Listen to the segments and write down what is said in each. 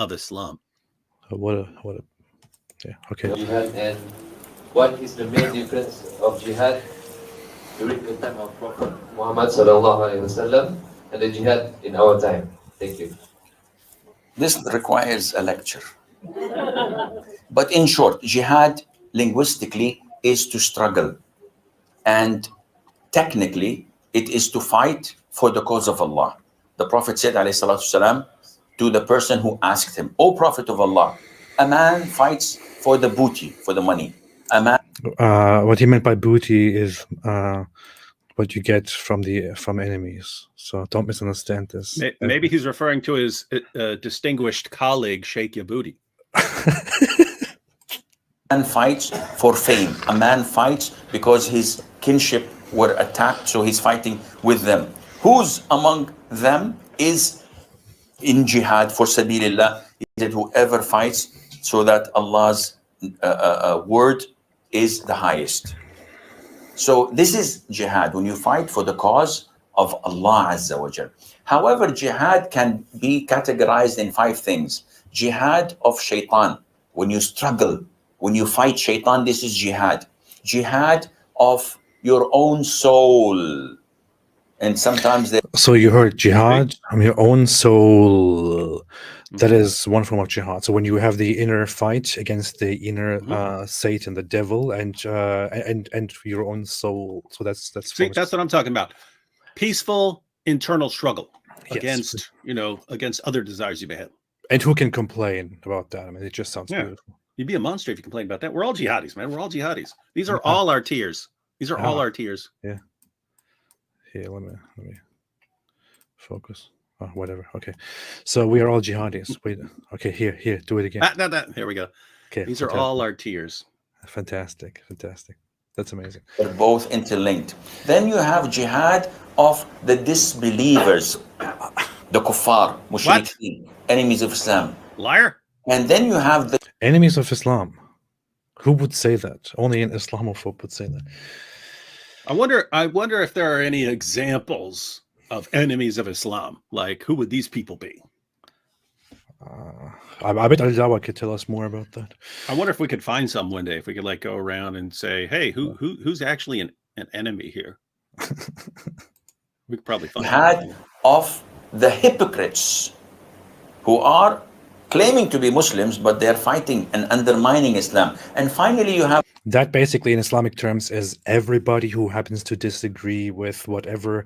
of Islam. What a yeah, okay. Jihad, and what is the main difference of jihad during the time of Prophet Muhammad sallallahu alaihi wasallam and the jihad in our time? Thank you. This requires a lecture. But in short, jihad linguistically is to struggle, and technically it is to fight for the cause of Allah. The Prophet said, alayhi salatu wasalam, to the person who asked him, "O Prophet of Allah, a man fights for the booty, for the money. A man..." What he meant by booty is what you get from enemies. So don't misunderstand this. Maybe he's referring to his distinguished colleague, Sheikh Yabudi. A man fights for fame. A man fights because his kinship were attacked, so he's fighting with them. Who's among them is in jihad for sabilillah? He said, whoever fights so that Allah's word is the highest. So this is jihad, when you fight for the cause of Allah Azza wa Jal. However, jihad can be categorized in 5 things. Jihad of shaitan, when you struggle, when you fight shaitan, this is jihad. Jihad of your own soul. And sometimes so you heard jihad from your own soul. That is one form of jihad. So when you have the inner fight against the inner Satan, the devil, and your own soul. So that's See, that's what I'm talking about. Peaceful internal struggle Yes. against other desires you may have. And who can complain about that? I mean, it just sounds beautiful. You'd be a monster if you complain about that. We're all jihadis, man. We're all jihadis. These are all our tears. These are all our tears. Yeah. Here, let me focus. Oh, whatever. Okay. So we are all jihadis. Wait. Okay. Here. Do it again. Here we go. Okay. These are all our tears. Fantastic. That's amazing. they're both interlinked. Then you have jihad of the disbelievers, the kuffar, mushrikeen, enemies of Islam. Liar. And then you have the Enemies of Islam. Who would say that? Only an Islamophobe would say that. I wonder if there are any examples of enemies of Islam. Like, who would these people be? I bet Al-Jawa could tell us more about that. I wonder if we could find some one day. If we could go around and say, "Hey, who's actually an enemy here?" We could probably find jihad of the hypocrites who are claiming to be Muslims, but they're fighting and undermining Islam. And finally, you have That basically in Islamic terms is everybody who happens to disagree with whatever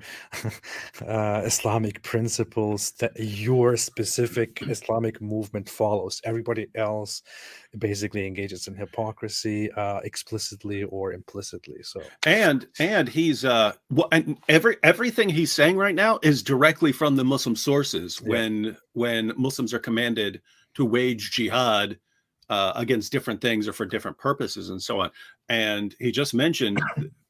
Islamic principles that your specific Islamic movement follows. Everybody else basically engages in hypocrisy, explicitly or implicitly. So and he's and everything he's saying right now is directly from the Muslim sources. When Muslims are commanded to wage jihad against different things or for different purposes and so on. And he just mentioned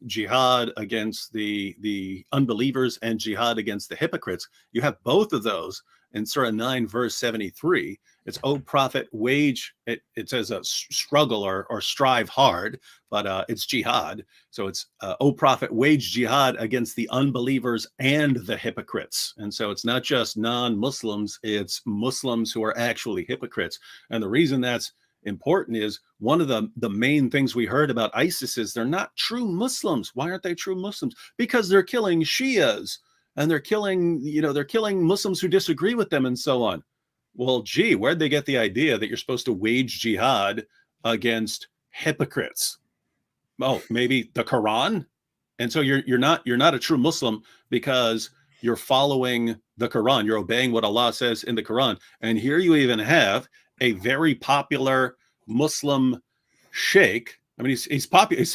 jihad against the unbelievers and jihad against the hypocrites. You have both of those in Surah 9, verse 73. It's, "O Prophet, wage," it says a struggle or strive hard, but it's jihad. So it's, "O Prophet, wage jihad against the unbelievers and the hypocrites." And so it's not just non-Muslims, it's Muslims who are actually hypocrites. And the reason that's important is one of the main things we heard about ISIS is they're not true Muslims. Why aren't they true Muslims? Because they're killing Shias and they're killing Muslims who disagree with them and so on. Well, gee, where'd they get the idea that you're supposed to wage jihad against hypocrites? Oh, maybe the Quran. And so you're not a true Muslim because you're following the Quran. You're obeying what Allah says in the Quran. And here you even have a very popular Muslim sheikh. I mean, he's popular.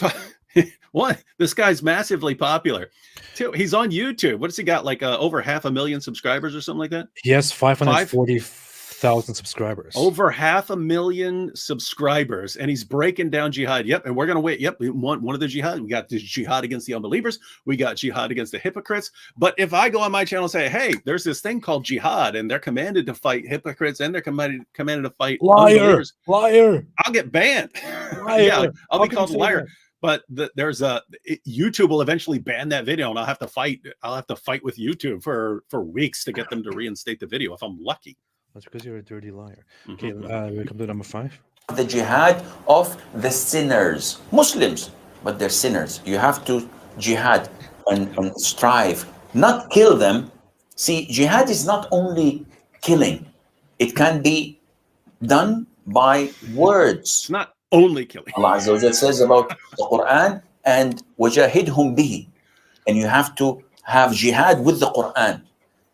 One, this guy's massively popular. Two, he's on YouTube. What has he got? Like over 500,000 subscribers or something like that? he has 540,000 subscribers. Over 500,000 subscribers, and he's breaking down jihad. Yep, and we're gonna wait. Yep, we want one of the jihad. We got the jihad against the unbelievers. We got jihad against the hypocrites. But if I go on my channel and say, "Hey, there's this thing called jihad, and they're commanded to fight hypocrites, and they're commanded to fight unbelievers," liar, I'll get banned. liar. Yeah, I'll How be can called a you say liar. that? But YouTube will eventually ban that video, and I'll have to fight with YouTube for weeks to get them to reinstate the video if I'm lucky. That's because you're a dirty liar. Okay, Mhm. we come to number 5. The jihad of the sinners, Muslims, but they're sinners. You have to jihad and strive, not kill them. See, jihad is not only killing, it can be done by It's words. not only killing. Allah Azza wa Jal says about the Quran, and wajahidhum bihi, and you have to have jihad with the Quran.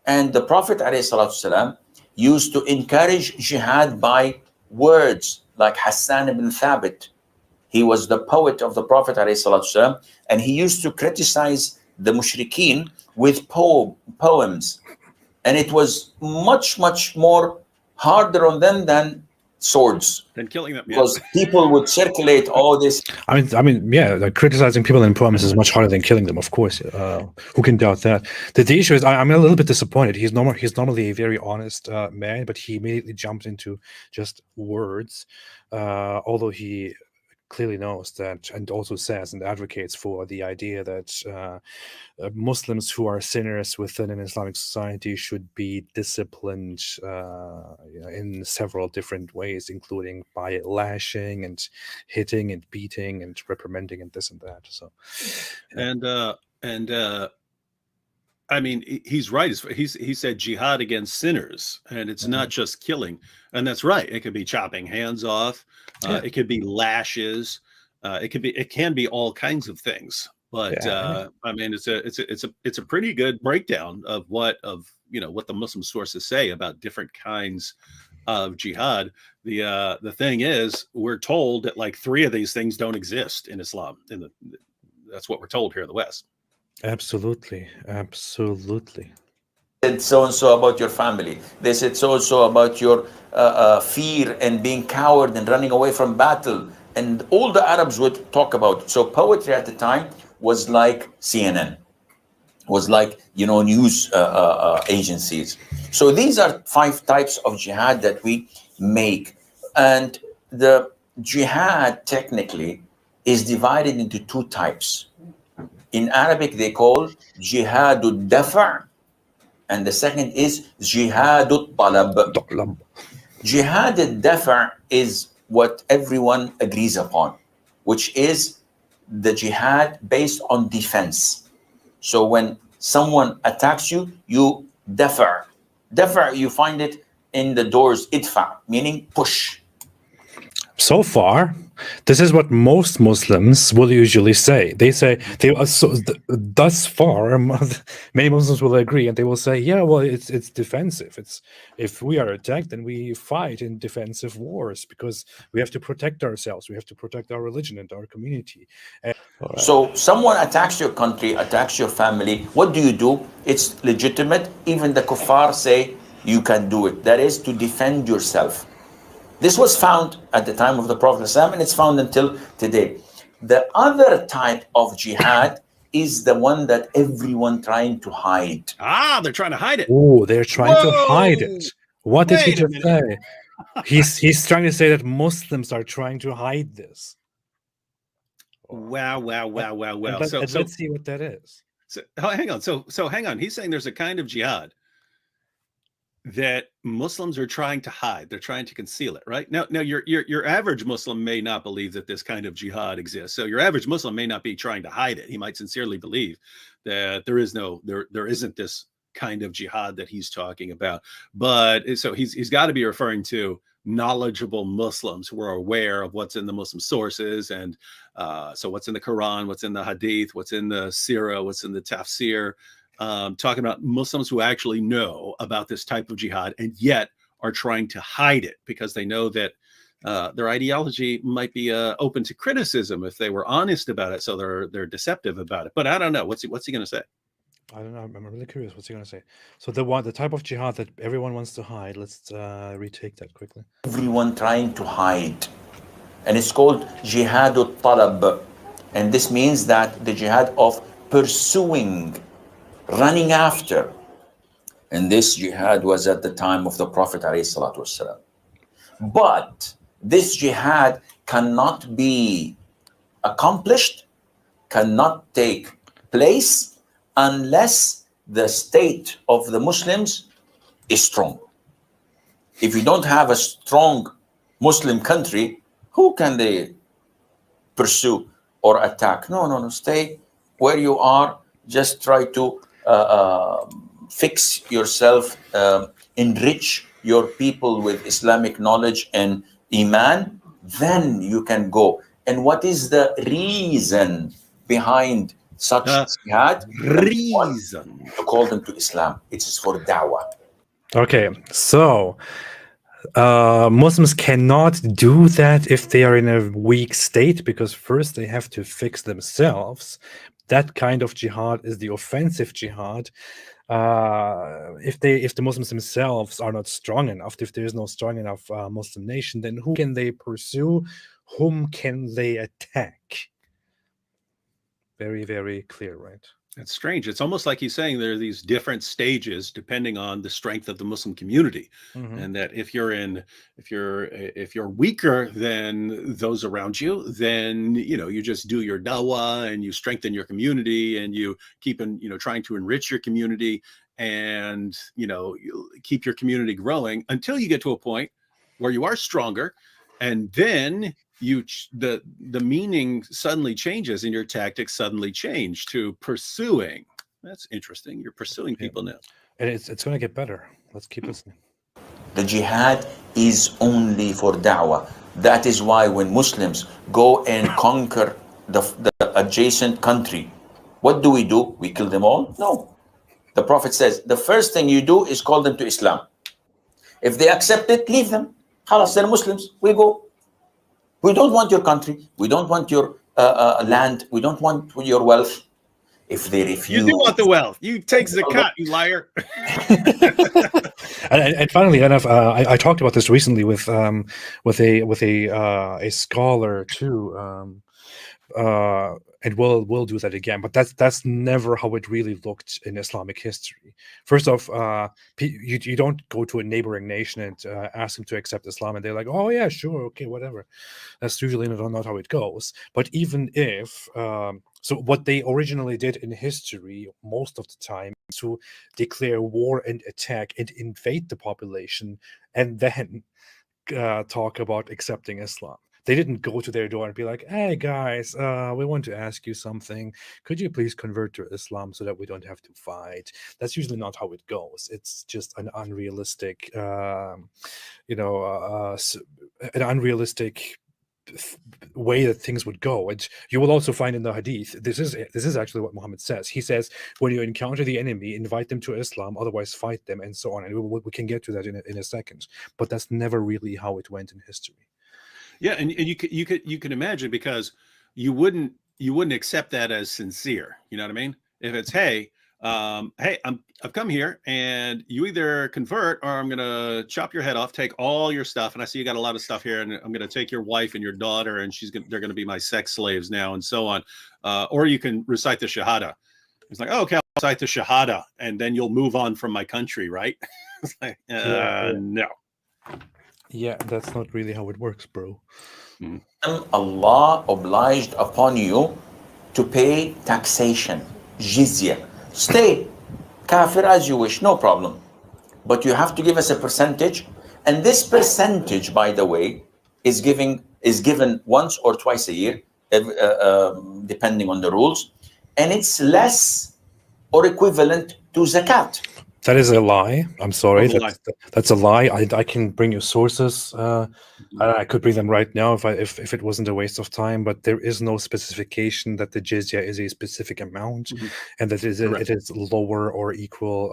And the Prophet ﷺ used to encourage jihad by words, like Hassan ibn Thabit. He was the poet of the Prophet ﷺ, and he used to criticize the mushrikeen with poems. And it was much, much more harder on them than swords, Than killing them. Yeah. because people would circulate all this. I mean, yeah, like criticizing people in poems is much harder than killing them, of course. Who can doubt that? The issue is, I'm a little bit disappointed. He's normally a very honest man, but he immediately jumped into just words, although he clearly knows that, and also says and advocates for the idea that Muslims who are sinners within an Islamic society should be disciplined in several different ways, including by lashing and hitting and beating and reprimanding and this and that. So, I mean, he's right. He said jihad against sinners, and it's not just killing. And that's right. It could be chopping hands off. It could be lashes. It can be all kinds of things. But I mean, it's a pretty good breakdown of what the Muslim sources say about different kinds of jihad. The thing is, we're told that like 3 of these things don't exist in Islam. That's what we're told here in the West. absolutely. Said so and so about your family. They said so and so about your fear and being coward and running away from battle. And all the Arabs would talk about it. So poetry at the time was like CNN, was like news agencies. So these are 5 types of jihad that we make, and the jihad technically is divided into 2 types. In Arabic, they call jihadud dafa', and the second is jihadut talab. Jihad al-dafa' is what everyone agrees upon, which is the jihad based on defense. So when someone attacks you, you dafa'. Dafa', you find it in the doors, idfa', meaning push. So far, this is what most Muslims will usually say. They say thus far, many Muslims will agree, and they will say, "Yeah, well, it's defensive. It's if we are attacked, then we fight in defensive wars because we have to protect ourselves. We have to protect our religion and our community." So someone attacks your country, attacks your family. What do? It's legitimate. Even the kuffar say you can do it. That is to defend yourself. This was found at the time of the Prophet ﷺ, and it's found until today. The other type of jihad is the one that everyone trying to hide. They're trying to hide it. Oh, they're trying to hide it. What did he Wait a just say? He's trying to say that Muslims are trying to hide this. Wow. Let's see what that is. So hang on. So hang on. He's saying there's a kind of jihad that Muslims are trying to hide. They're trying to conceal it, right? Now your average Muslim may not believe that this kind of jihad exists. So your average Muslim may not be trying to hide it. He might sincerely believe that there isn't this kind of jihad that he's talking about. But so he's got to be referring to knowledgeable Muslims who are aware of what's in the Muslim sources, and so what's in the Quran, what's in the Hadith, what's in the Sirah, what's in the Tafsir. Talking about Muslims who actually know about this type of jihad and yet are trying to hide it because they know that their ideology might be open to criticism if they were honest about it. So they're deceptive about it. But I don't know. What's he going to say? I don't know. I'm really curious. What's he going to say? So the type of jihad that everyone wants to hide. Let's retake that quickly. Everyone trying to hide, and it's called jihadut talab, and this means that the jihad of pursuing, running after. And this jihad was at the time of the Prophet ﷺ. But this jihad cannot be accomplished, cannot take place unless the state of the Muslims is strong. If you don't have a strong Muslim country, who can they pursue or attack? No, no, no. Stay where you are. Just try to fix yourself, enrich your people with Islamic knowledge and Iman. Then you can go. And what is the reason behind such jihad? Reason. To call them to Islam. It's for da'wah. Okay, so Muslims cannot do that if they are in a weak state, because first they have to fix themselves. That kind of jihad is the offensive jihad. If the Muslims themselves are not strong enough, if there is no strong enough Muslim nation, then who can they pursue? Whom can they attack? Very, very clear, right? It's strange. It's almost like he's saying there are these different stages depending on the strength of the Muslim community, and that if you're weaker than those around you, then you just do your dawah and you strengthen your community and you keep trying to enrich your community and you keep your community growing until you get to a point where you are stronger, and then the meaning suddenly changes and your tactics suddenly change to pursuing. That's interesting. You're pursuing people now. And it's going to get better. Let's keep listening. The jihad is only for da'wah. That is why when Muslims go and conquer the adjacent country, what do? We kill them all? No. The Prophet says, the first thing you do is call them to Islam. If they accept it, leave them. Khalas, they're Muslims. We go. We don't want your country. We don't want your land. We don't want your wealth. If they refuse, you do want the wealth. You take zakat, you liar. and funnily enough, I talked about this recently with a scholar too. And we'll do that again, but that's never how it really looked in Islamic history. First off, you don't go to a neighboring nation and ask them to accept Islam, and they're like, oh yeah, sure, okay, whatever. That's usually not how it goes. But even if so, what they originally did in history most of the time is to declare war and attack and invade the population, and then talk about accepting Islam. They didn't go to their door and be like, hey guys, we want to ask you something. Could you please convert to Islam so that we don't have to fight? That's usually not how it goes. It's just an unrealistic, an unrealistic way that things would go. And you will also find in the hadith, this is actually what Muhammad says. He says, when you encounter the enemy, invite them to Islam, otherwise fight them, and so on. And we can get to that in a second. But that's never really how it went in history. Yeah, and you could imagine, because you wouldn't accept that as sincere. You know what I mean? If it's hey, I've come here and you either convert or I'm gonna chop your head off, take all your stuff, and I see you got a lot of stuff here, and I'm gonna take your wife and your daughter, and they're gonna be my sex slaves now, and so on. Or you can recite the Shahada. It's like, oh, okay, I'll recite the Shahada, and then you'll move on from my country, right? It's like, no. Yeah, that's not really how it works, bro. Allah obliged upon you to pay taxation, jizya. Stay kafir as you wish, no problem. But you have to give us a percentage. And this percentage, by the way, is given once or twice a year, depending on the rules. And it's less or equivalent to zakat. That is a lie. I'm sorry. That's a lie. I can bring you sources. I could bring them right now if it wasn't a waste of time. But there is no specification that the jizya is a specific amount, and that it is lower or equal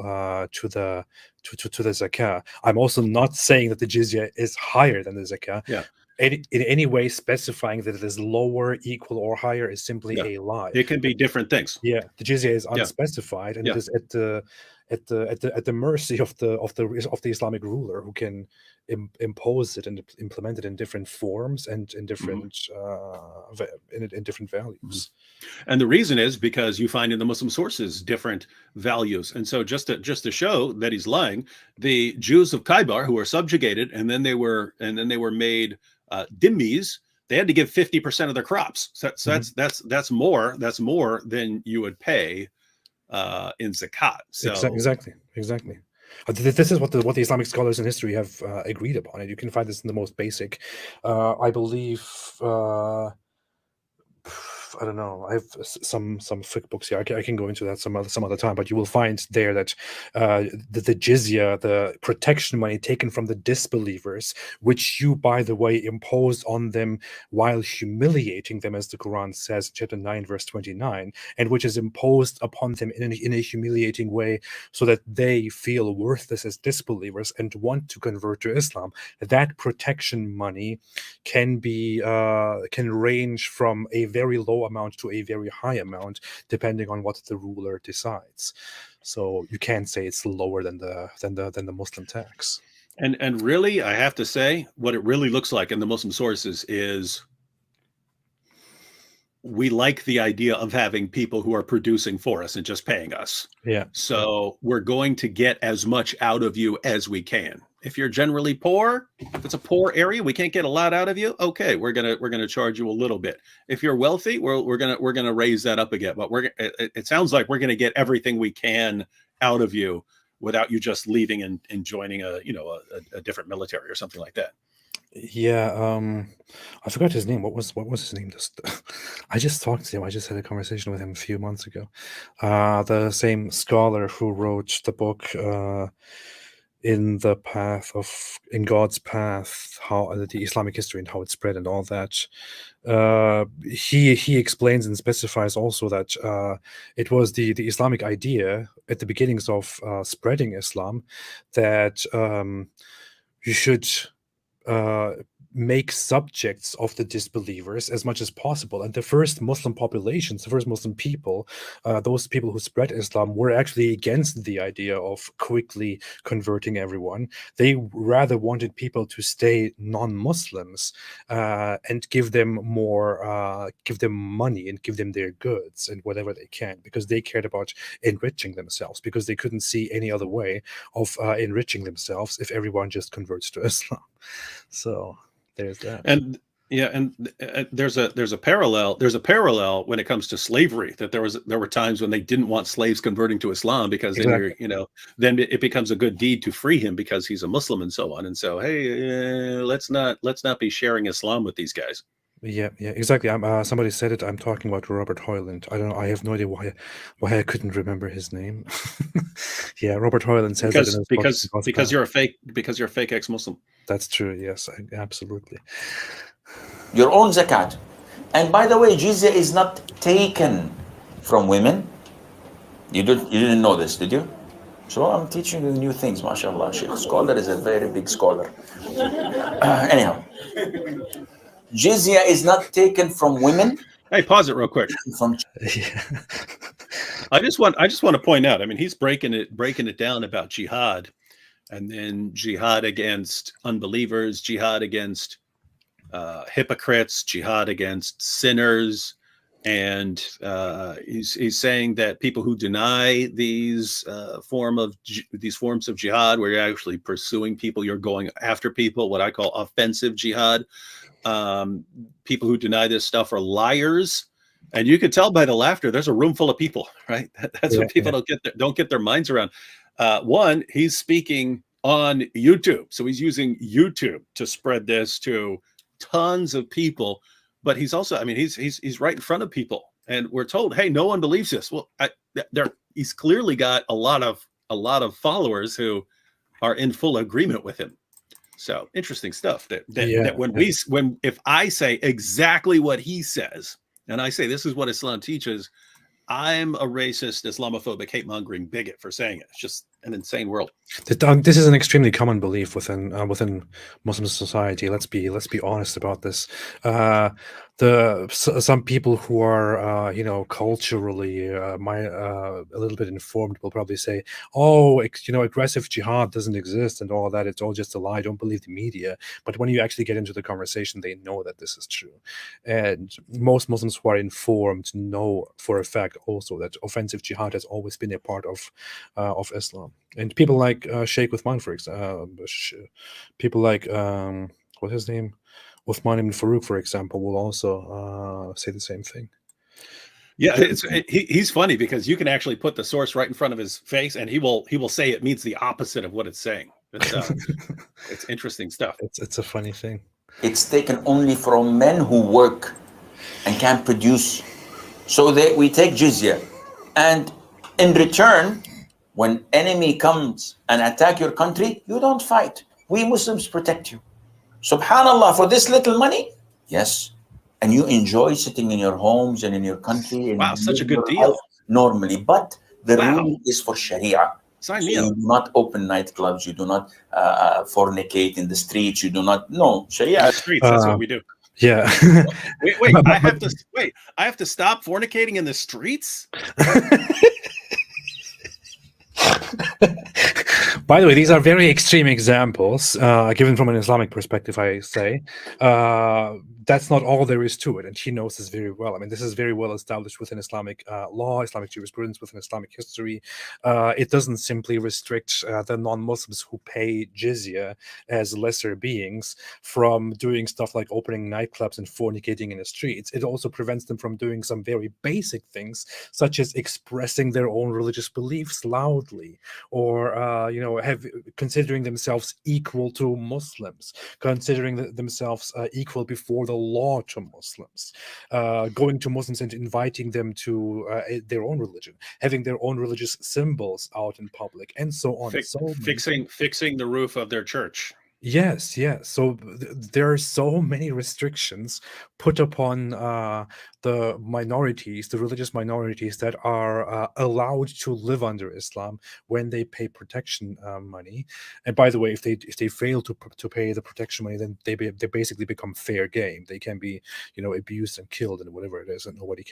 to the zakah. I'm also not saying that the jizya is higher than the zakah. Yeah. In any way specifying that it is lower, equal, or higher is simply a lie. It can be different things. Yeah, the jizya is unspecified, and it is at the mercy of the Islamic ruler, who can impose it and implement it in different forms and in different in different values. And the reason is because you find in the Muslim sources different values. And so just to show that he's lying, the Jews of Khaybar, who were subjugated and then they were made dhimmis, they had to give 50% of their crops. So that's more than you would pay in zakat. So exactly. This is what the Islamic scholars in history have agreed upon, and you can find this in the most basic. I believe. I don't know. I have some fiqh books here. I can go into that some other time, but you will find there that the jizya, the protection money taken from the disbelievers, which you, by the way, imposed on them while humiliating them, as the Quran says, chapter 9, verse 29, and which is imposed upon them in a humiliating way, so that they feel worthless as disbelievers and want to convert to Islam. That protection money can range from a very low amount to a very high amount, depending on what the ruler decides. So you can't say it's lower than the Muslim tax. And really, I have to say, what it really looks like in the Muslim sources is we like the idea of having people who are producing for us and just paying us. Yeah. So we're going to get as much out of you as we can. If you're generally poor, if it's a poor area, we can't get a lot out of you. Okay, we're gonna charge you a little bit. If you're wealthy, we're gonna raise that up again. But it sounds like we're gonna get everything we can out of you without you just leaving and joining a different military or something like that. Yeah, I forgot his name. What was his name? I just talked to him. I just had a conversation with him a few months ago. The same scholar who wrote the book in God's path, how the Islamic history and how it spread and all that. He explains and specifies also that it was the Islamic idea at the beginnings of spreading Islam that you should make subjects of the disbelievers as much as possible. And the first Muslim populations, the first Muslim people, those people who spread Islam were actually against the idea of quickly converting everyone. They rather wanted people to stay non-Muslims and give them money and give them their goods and whatever they can, because they cared about enriching themselves, because they couldn't see any other way of enriching themselves if everyone just converts to Islam. So there's that. And yeah, and there's a parallel when it comes to slavery, that there were times when they didn't want slaves converting to Islam, because Exactly. then it becomes a good deed to free him because he's a Muslim and so on. And so, hey, let's not be sharing Islam with these guys. Yeah, exactly. Somebody said it. I'm talking about Robert Hoyland. I don't know. I have no idea why I couldn't remember his name. Yeah, Robert Hoyland says that in his book, God's Because Path. you're a fake ex-Muslim. That's true. Yes, absolutely. Your own zakat. And by the way, jizya is not taken from women. You didn't know this, did you? So I'm teaching you new things, mashallah. Sheikh Scholar is a very big scholar. Anyhow, jizya is not taken from women. Hey, pause it real quick. Yeah. I just want to point out, I mean, he's breaking it down about jihad, and then jihad against unbelievers, jihad against hypocrites, jihad against sinners, and he's saying that people who deny these forms of jihad, where you're actually pursuing people, you're going after people, what I call offensive jihad. People who deny this stuff are liars. And you can tell by the laughter, there's a room full of people, right? That's what people don't get their minds around. One, he's speaking on YouTube. So he's using YouTube to spread this to tons of people. But he's also, I mean, he's right in front of people. And we're told, hey, no one believes this. Well, he's clearly got a lot of followers who are in full agreement with him. So interesting stuff that if I say exactly what he says, and I say this is what Islam teaches, I'm a racist, Islamophobic, hate-mongering bigot for saying it. It's just an insane world. This is an extremely common belief within Muslim society. Let's be honest about this. Some people who are culturally a little bit informed will probably say, "Oh, aggressive jihad doesn't exist and all that. It's all just a lie. Don't believe the media." But when you actually get into the conversation, they know that this is true. And most Muslims who are informed know for a fact also that offensive jihad has always been a part of Islam. And people like Sheikh Uthman, for example, people like what's his name, Uthman ibn Farouk, for example, will also say the same thing. Yeah, he's funny because you can actually put the source right in front of his face, and he will say it means the opposite of what it's saying. It's interesting stuff. It's a funny thing. It's taken only from men who work and can produce. So we take jizya, and in return, when enemy comes and attack your country, you don't fight. We Muslims protect you. Subhanallah, for this little money, yes. And you enjoy sitting in your homes and in your country and Wow, such a live good your deal. life normally. But the Wow. rule is for Sharia. Sign me up. You do not open nightclubs. You do not fornicate in the streets. You do not. No, In Sharia. the streets, that's what we do. Yeah. Wait, I have to stop fornicating in the streets? By the way, these are very extreme examples, given from an Islamic perspective, I say. That's not all there is to it, and he knows this very well. I mean, this is very well established within Islamic law, Islamic jurisprudence, within Islamic history. It doesn't simply restrict the non-Muslims who pay jizya as lesser beings from doing stuff like opening nightclubs and fornicating in the streets. It also prevents them from doing some very basic things, such as expressing their own religious beliefs loudly, or considering themselves equal to Muslims, considering themselves equal before the law to Muslims, going to Muslims and inviting them to their own religion, having their own religious symbols out in public, and so on. Fixing the roof of their church. Yes. So there are so many restrictions put upon the minorities, the religious minorities that are allowed to live under Islam when they pay protection money. And by the way, if they fail to pay the protection money, then they basically become fair game. They can be abused and killed and whatever it is, and nobody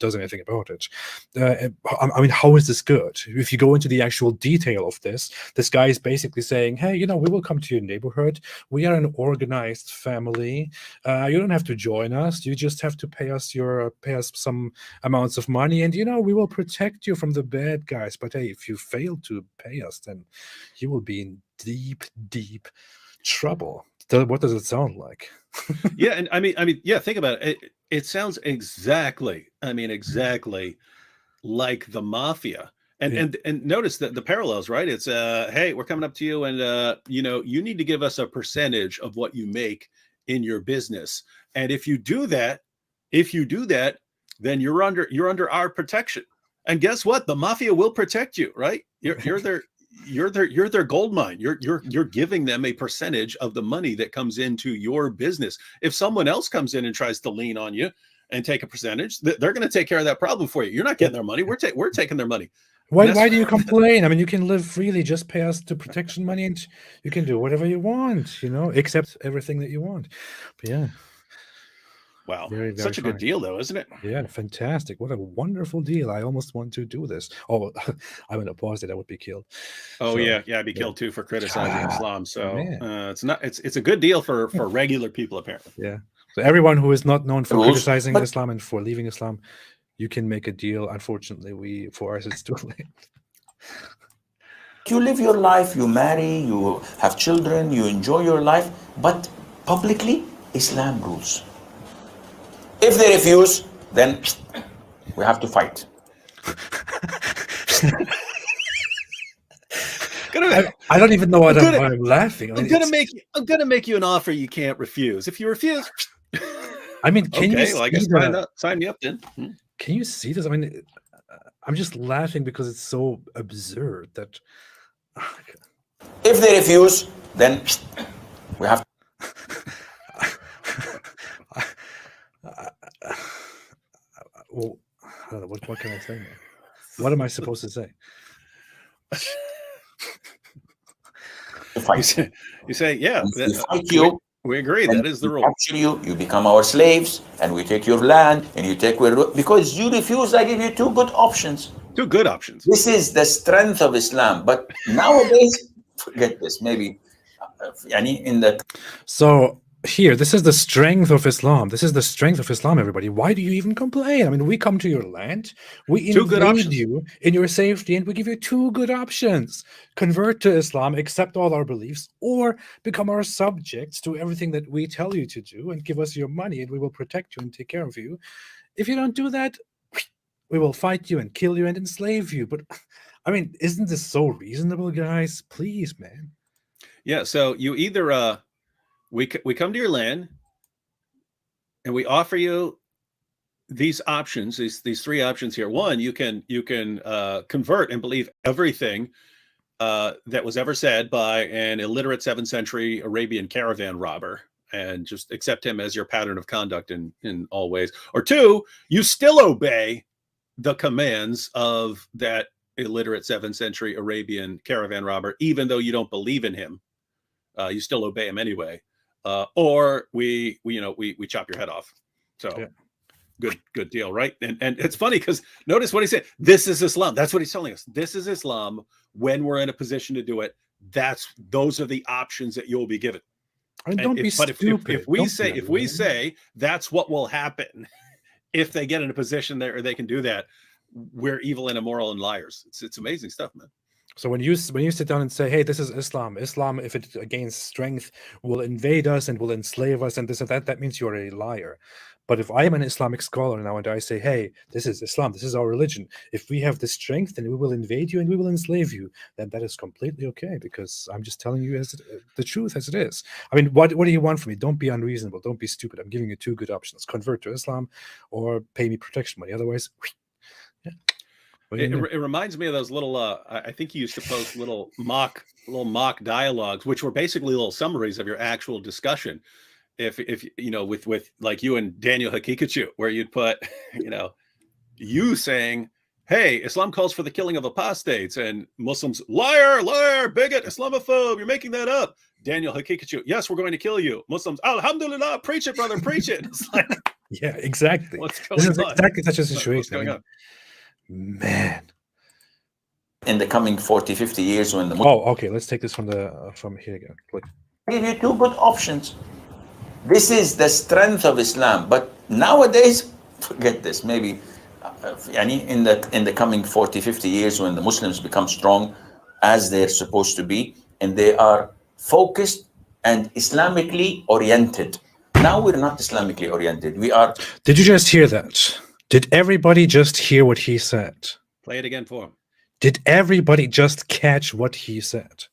does anything about it. I mean, how is this good? If you go into the actual detail of this guy is basically saying, hey, we will come to your neighborhood. We are an organized family. You don't have to join us. You just have to pay us some amounts of money, and we will protect you from the bad guys. But hey, if you fail to pay us, then you will be in deep trouble. What does it sound like? Yeah, and I mean, yeah. Think about it. It sounds exactly like the mafia. And notice that the parallels, right? It's hey, we're coming up to you, and you need to give us a percentage of what you make in your business. And if you do that, then you're under our protection. And guess what? The mafia will protect you, right? You're their gold mine. You're giving them a percentage of the money that comes into your business. If someone else comes in and tries to lean on you and take a percentage, they're going to take care of that problem for you. You're not getting their money. We're taking their money. Why do you complain? I mean, you can live freely. Just pay us the protection money, and you can do whatever you want. Accept everything that you want. But yeah. Wow, very, very such a good deal, though, isn't it? Yeah, fantastic! What a wonderful deal! I almost want to do this. Oh, I'm going to pause it. I would be killed. Oh so, yeah, I'd be killed too for criticizing Islam. So it's a good deal for regular people apparently. Yeah. So everyone who is not known for criticizing Islam and for leaving Islam, you can make a deal. Unfortunately, for us, it's too late. You live your life, you marry, you have children, you enjoy your life, but publicly, Islam rules. If they refuse, then we have to fight. I don't even know why I'm laughing. I'm gonna make you an offer you can't refuse. If you refuse, I mean, can you well, I guess sign me up then. Can you see this? I mean, I'm just laughing because it's so absurd that. If they refuse, then we have. Well, I don't know. What can I say now? What am I supposed to say? You say, yeah. We agree. That is the rule. Capture you become our slaves, and we take your land, and you take because you refuse. I give you two good options. Two good options. This is the strength of Islam. But nowadays, forget this. Maybe, So here, this is the strength of Islam. This is the strength of Islam, everybody. Why do you even complain? I mean, we come to your land, we invade you in your safety, and we give you two good options. Convert to Islam, accept all our beliefs, or become our subjects to everything that we tell you to do, and give us your money, and we will protect you and take care of you. If you don't do that, we will fight you and kill you and enslave you. But I mean, isn't this so reasonable, guys? Please, man. Yeah. So you either we come to your land and we offer you these options, these three options here. One, you can convert and believe everything that was ever said by an illiterate 7th century Arabian caravan robber, and just accept him as your pattern of conduct in all ways. Or two, you still obey the commands of that illiterate 7th century Arabian caravan robber, even though you don't believe in him. You still obey him anyway. Or we chop your head off. So. Yeah. Good deal, right? And it's funny because notice what he said. This is Islam. That's what he's telling us. This is Islam. When we're in a position to do it, those are the options that you'll be given. And don't be stupid. If we say that's what will happen if they get in a position there or they can do that, we're evil and immoral and liars. It's amazing stuff, man. So when you sit down and say, "Hey, this is Islam. Islam, if it gains strength, will invade us and will enslave us, and this and that," that means you're a liar. But if I am an Islamic scholar now and I say, "Hey, this is Islam. This is our religion. If we have the strength, then we will invade you and we will enslave you," then that is completely okay, because I'm just telling you the truth as it is. I mean, what do you want from me? Don't be unreasonable. Don't be stupid. I'm giving you two good options: convert to Islam or pay me protection money. Otherwise, yeah. It reminds me of those little I think you used to post little mock dialogues, which were basically little summaries of your actual discussion. If with like you and Daniel Hakikachu, where you'd put you saying, "Hey, Islam calls for the killing of apostates," and Muslims, liar, bigot, Islamophobe, you're making that up. Daniel Hakikachu, yes, we're going to kill you. Muslims, alhamdulillah, preach it, brother, preach it. It's like, yeah, exactly. What's going this is on? Exactly such a situation. What's going on? Man, in the coming 40, 50 years when the okay, let's take this from here again. Click. I give you two good options. This is the strength of Islam, but nowadays, forget this. Maybe in the coming 40, 50 years when the Muslims become strong as they're supposed to be, and they are focused and Islamically oriented. Now we're not Islamically oriented. We are. Did you just hear that? Did everybody just hear what he said? Play it again for him. Did everybody just catch what he said?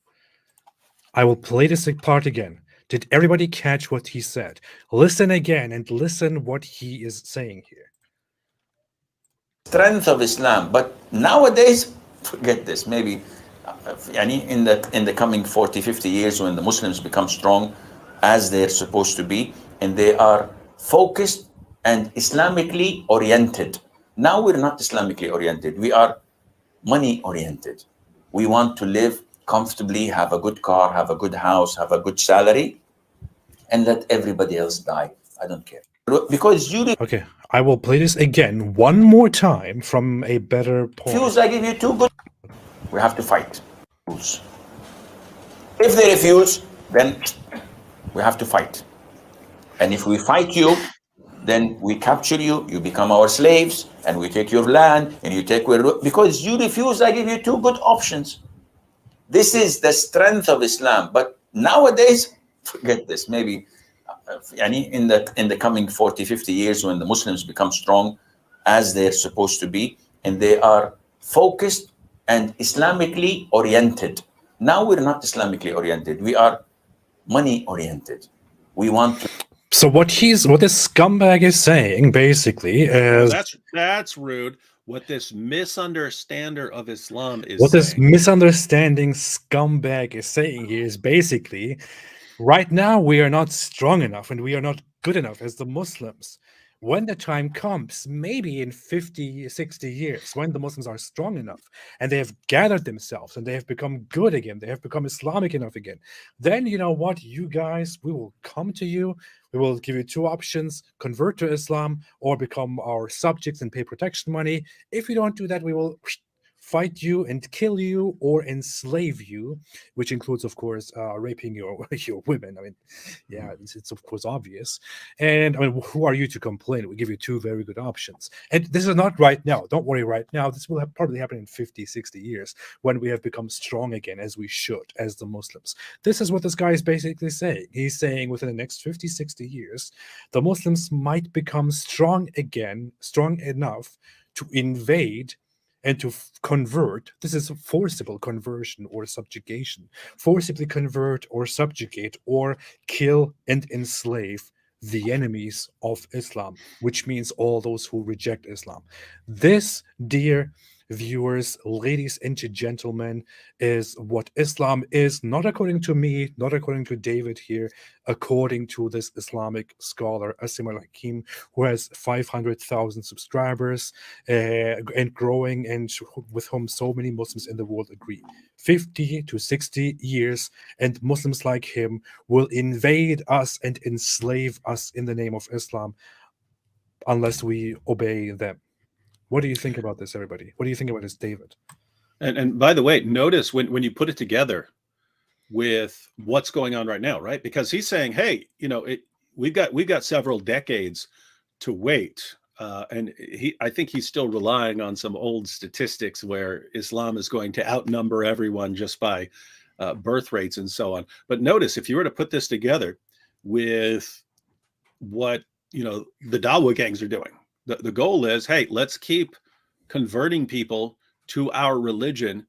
I will play this part again. Did everybody catch what he said? Listen again and listen what he is saying here. Strength of Islam, but nowadays, forget this. Maybe in the coming 40, 50 years when the Muslims become strong as they're supposed to be, and they are focused and Islamically oriented. Now we're not Islamically oriented. We are money oriented. We want to live comfortably, have a good car, have a good house, have a good salary, and let everybody else die. I don't care. Because you Okay, I will play this again one more time from a better point. refuse, I give you two good. We have to fight. If they refuse, then we have to fight. And if we fight you, then we capture you, you become our slaves, and we take your land, and you take because you refuse, I give you two good options. This is the strength of Islam. But nowadays, forget this. Maybe in the coming 40, 50 years when the Muslims become strong as they're supposed to be, and they are focused and Islamically oriented. Now we're not Islamically oriented. We are money oriented. We want to. So what this scumbag is saying basically is that's rude. What this misunderstander of Islam is what saying. This misunderstanding scumbag is saying here is basically, right now we are not strong enough and we are not good enough as the Muslims. When the time comes, maybe in 50, 60 years, when the Muslims are strong enough and they have gathered themselves and they have become good again, they have become Islamic enough again, then you know what, you guys, we will come to you. We will give you two options: convert to Islam or become our subjects and pay protection money. If you don't do that, we will fight you and kill you or enslave you, which includes, of course, raping your your women. I mean, yeah, it's of course obvious. And I mean, who are you to complain? We give you two very good options. And this is not right now. Don't worry right now. This will probably happen in 50, 60 years when we have become strong again, as we should, as the Muslims. This is what this guy is basically saying. He's saying within the next 50, 60 years, the Muslims might become strong again, strong enough to invade and to convert. This is a forcible conversion or subjugation. Forcibly convert or subjugate or kill and enslave the enemies of Islam, which means all those who reject Islam. This, dear viewers, ladies and gentlemen, is what Islam is, not according to me, not according to David here, according to this Islamic scholar, Asim al Hakim, who has 500,000 subscribers and growing, and with whom so many Muslims in the world agree. 50 to 60 years, and Muslims like him will invade us and enslave us in the name of Islam unless we obey them. What do you think about this, everybody? What do you think about this, David? And by the way, notice when you put it together with what's going on right now, right? Because he's saying, hey, we've got several decades to wait. And I think he's still relying on some old statistics where Islam is going to outnumber everyone just by birth rates and so on. But notice, if you were to put this together with what the Dawa gangs are doing, the goal is, hey, let's keep converting people to our religion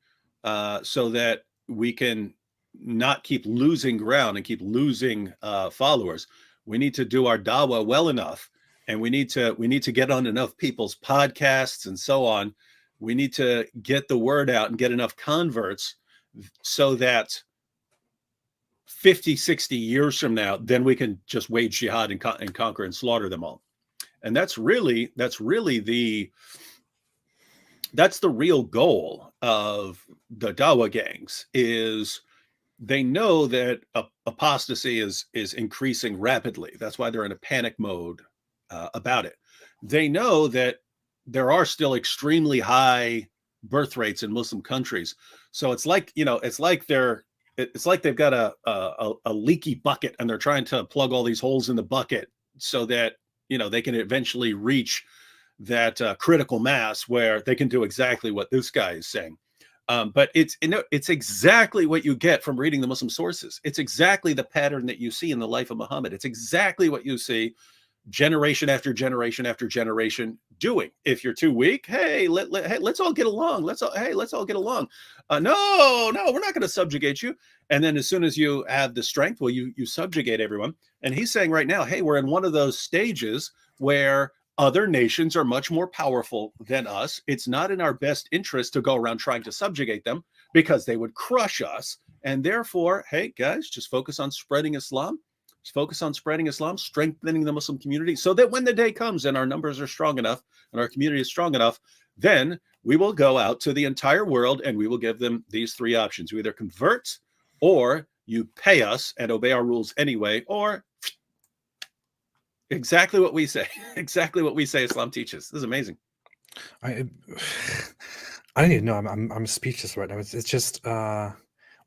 so that we can not keep losing ground and keep losing followers. We need to do our dawah well enough, and we need to get on enough people's podcasts and so on. We need to get the word out and get enough converts so that 50, 60 years from now, then we can just wage jihad and conquer and slaughter them all. And that's really the real goal of the Dawa gangs. Is they know that apostasy is increasing rapidly. That's why they're in a panic mode about it. They know that there are still extremely high birth rates in Muslim countries. So it's like they've got a leaky bucket, and they're trying to plug all these holes in the bucket so that they can eventually reach that critical mass where they can do exactly what this guy is saying. But it's exactly what you get from reading the Muslim sources. It's exactly the pattern that you see in the life of Muhammad. It's exactly what you see generation after generation after generation doing. If you're too weak, hey, let's all get along. Let's all get along. No, we're not going to subjugate you. And then as soon as you have the strength, well, you subjugate everyone. And he's saying right now, hey, we're in one of those stages where other nations are much more powerful than us. It's not in our best interest to go around trying to subjugate them because they would crush us. And therefore, hey, guys, just focus on spreading Islam. Just focus on spreading Islam, strengthening the Muslim community, so that when the day comes and our numbers are strong enough and our community is strong enough, then we will go out to the entire world and we will give them these three options. You either convert, or you pay us and obey our rules anyway, or exactly what we say. Exactly what we say Islam teaches. This is amazing. I don't even know. I'm speechless right now. It's just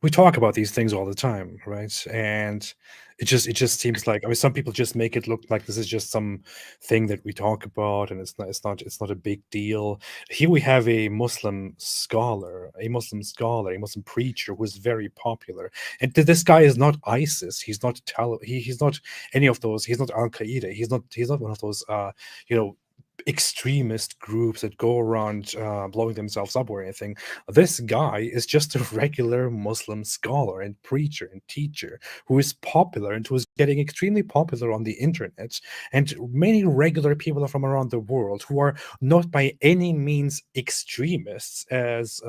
we talk about these things all the time, right? And it just seems like, I mean, some people just make it look like this is just some thing that we talk about, and it's not a big deal. Here we have a Muslim scholar, a Muslim preacher who is very popular. And this guy is not ISIS. He's not he's not any of those. He's not Al Qaeda. He's not one of those extremist groups that go around blowing themselves up or anything. This guy is just a regular Muslim scholar and preacher and teacher who is popular and who is getting extremely popular on the internet. And many regular people from around the world who are not by any means extremists, as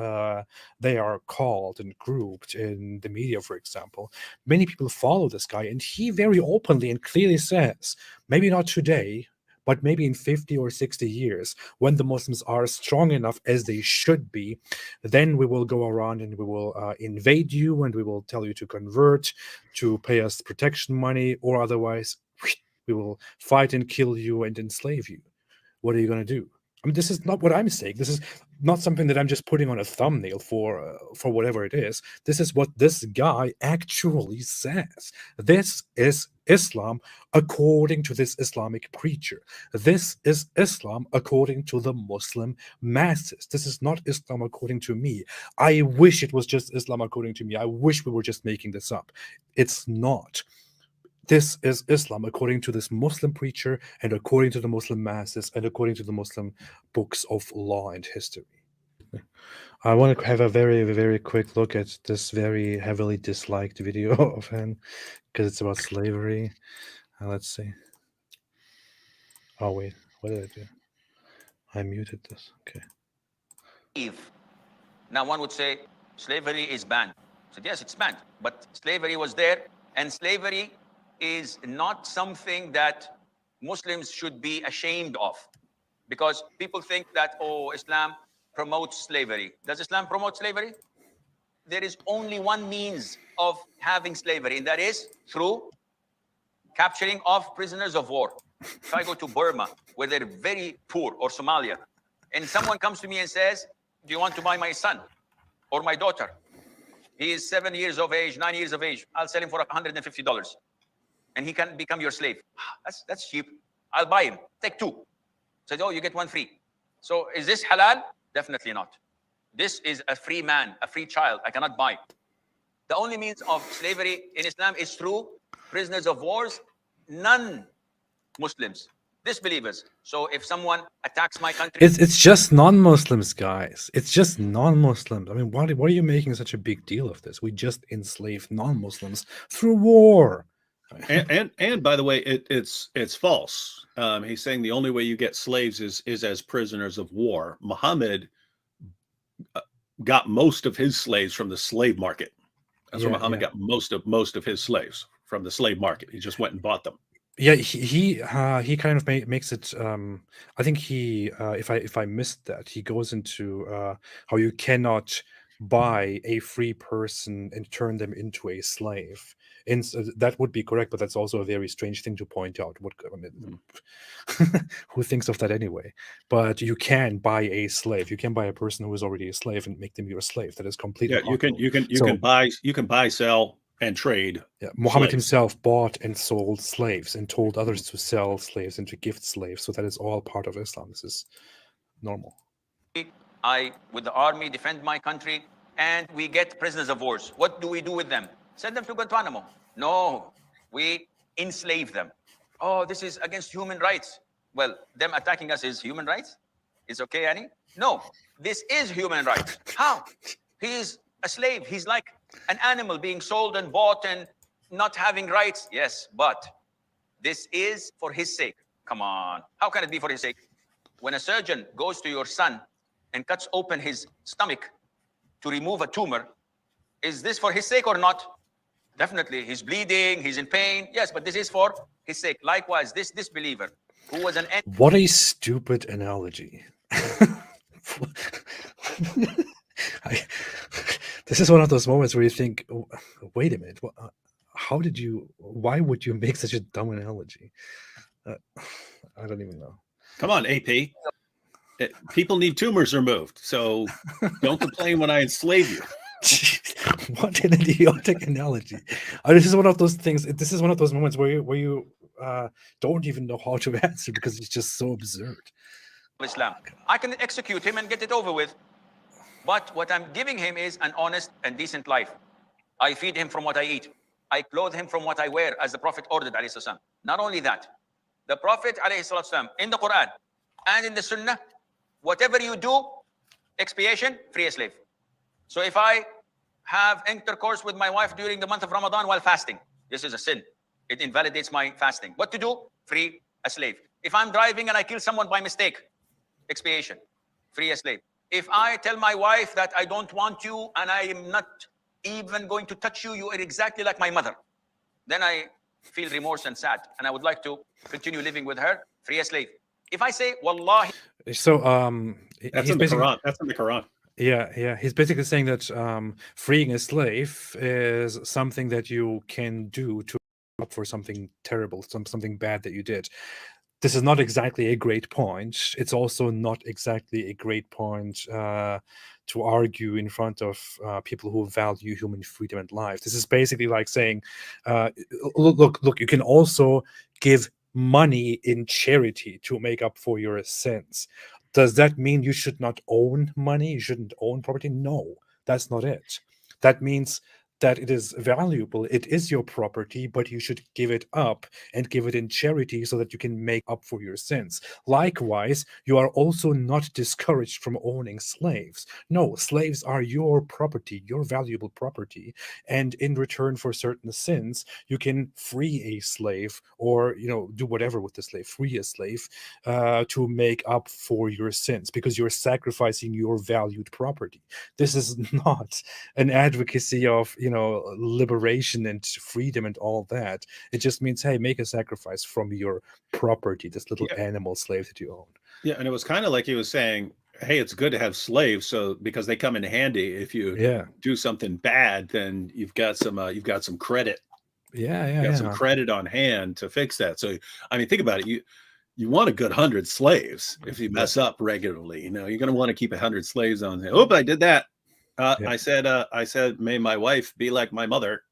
they are called and grouped in the media, for example. Many people follow this guy, and he very openly and clearly says, maybe not today, but maybe in 50 or 60 years, when the Muslims are strong enough, as they should be, then we will go around and we will invade you, and we will tell you to convert, to pay us protection money, or otherwise we will fight and kill you and enslave you. What are you going to do? I mean, this is not what I'm saying. This is not something that I'm just putting on a thumbnail for whatever it is. This is what this guy actually says. This is Islam according to this Islamic preacher. This is Islam according to the Muslim masses. This is not Islam according to me. I wish it was just Islam according to me. I wish we were just making this up. It's not. This is Islam according to this Muslim preacher and according to the Muslim masses and according to the Muslim books of law and history. I want to have a very, very quick look at this very heavily disliked video of him because it's about slavery. Let's see. Oh, wait. What did I do? I muted this. Okay. Now, one would say slavery is banned. I said, yes, it's banned. But slavery was there, and slavery is not something that Muslims should be ashamed of, because people think that, oh, Islam promotes slavery. Does Islam promote slavery? There is only one means of having slavery, and that is through capturing of prisoners of war. If I go to Burma, where they're very poor, or Somalia, and someone comes to me and says, do you want to buy my son or my daughter? He is 7 years of age, 9 years of age. I'll sell him for $150. And he can become your slave. That's cheap. I'll buy him. Take two. Said, oh, you get one free. So is this halal? Definitely not. This is a free man, a free child. I cannot buy. The only means of slavery in Islam is through prisoners of wars, non-Muslims, disbelievers. So if someone attacks my country... It's just non-Muslims, guys. It's just non-Muslims. I mean, why are you making such a big deal of this? We just enslave non-Muslims through war. And by the way, it's false. He's saying the only way you get slaves is as prisoners of war. Muhammad got most of his slaves from the slave market. That's where Muhammad got most of his slaves, from the slave market. He just went and bought them. Yeah, he kind of makes it. I think he, if I missed that, he goes into how you cannot buy a free person and turn them into a slave. And that would be correct, but that's also a very strange thing to point out. Who thinks of that anyway? But you can buy a slave. You can buy a person who is already a slave and make them your slave. That is completely possible. You can buy, sell, and trade. Yeah, Muhammad himself bought and sold slaves and told others to sell slaves and to gift slaves. So that is all part of Islam. This is normal. I, with the army, defend my country, and we get prisoners of wars. What do we do with them? Send them to Guantanamo. No, we enslave them. Oh, this is against human rights. Well, them attacking us is human rights? Is okay, Annie? No, this is human rights. How? He is a slave. He's like an animal being sold and bought and not having rights. Yes, but this is for his sake. Come on. How can it be for his sake? When a surgeon goes to your son and cuts open his stomach to remove a tumor, is this for his sake or not? Definitely. He's bleeding, he's in pain. Yes, but this is for his sake. Likewise, this disbeliever who was an... What a stupid analogy. This is one of those moments where you think, oh, wait a minute, why would you make such a dumb analogy? I don't even know. Come on, AP. People need tumors removed, so don't complain when I enslave you. What an idiotic analogy. This is one of those things. This is one of those moments where you don't even know how to answer because it's just so absurd. Islam. I can execute him and get it over with. But what I'm giving him is an honest and decent life. I feed him from what I eat. I clothe him from what I wear, as the Prophet ordered, alayhi salam. Not only that, the Prophet, alayhi salam, in the Quran and in the Sunnah, whatever you do, expiation, free a slave. So if I have intercourse with my wife during the month of Ramadan while fasting, this is a sin. It invalidates my fasting. What to do? Free a slave. If I'm driving and I kill someone by mistake, expiation, free a slave. If I tell my wife that I don't want you and I am not even going to touch you, you are exactly like my mother, then I feel remorse and sad and I would like to continue living with her, free a slave. If I say, Wallahi. So, that's in the Quran. That's in the Quran. Yeah. He's basically saying that freeing a slave is something that you can do to up for something terrible, something bad that you did. this is not exactly a great point. It's also not exactly a great point to argue in front of people who value human freedom and life. This is basically like saying, look, you can also give money in charity to make up for your sins. Does that mean you should not own money? You shouldn't own property? No, that's not it. That means that it is valuable, it is your property, but you should give it up and give it in charity so that you can make up for your sins. Likewise, you are also not discouraged from owning slaves. No, slaves are your property, your valuable property, and in return for certain sins, you can free a slave, or do whatever with the slave, free a slave to make up for your sins, because you're sacrificing your valued property. This is not an advocacy of liberation and freedom and all that. It just means, hey, make a sacrifice from your property, this little animal slave that you own. Yeah, and it was kind of like he was saying, hey, it's good to have slaves, so because they come in handy. If you do something bad, then you've got some credit. Some credit on hand to fix that. So I mean, think about it. You want a good 100 slaves. If you mess up regularly, you're going to want to keep 100 slaves on. Oh, I did that. I said, may my wife be like my mother.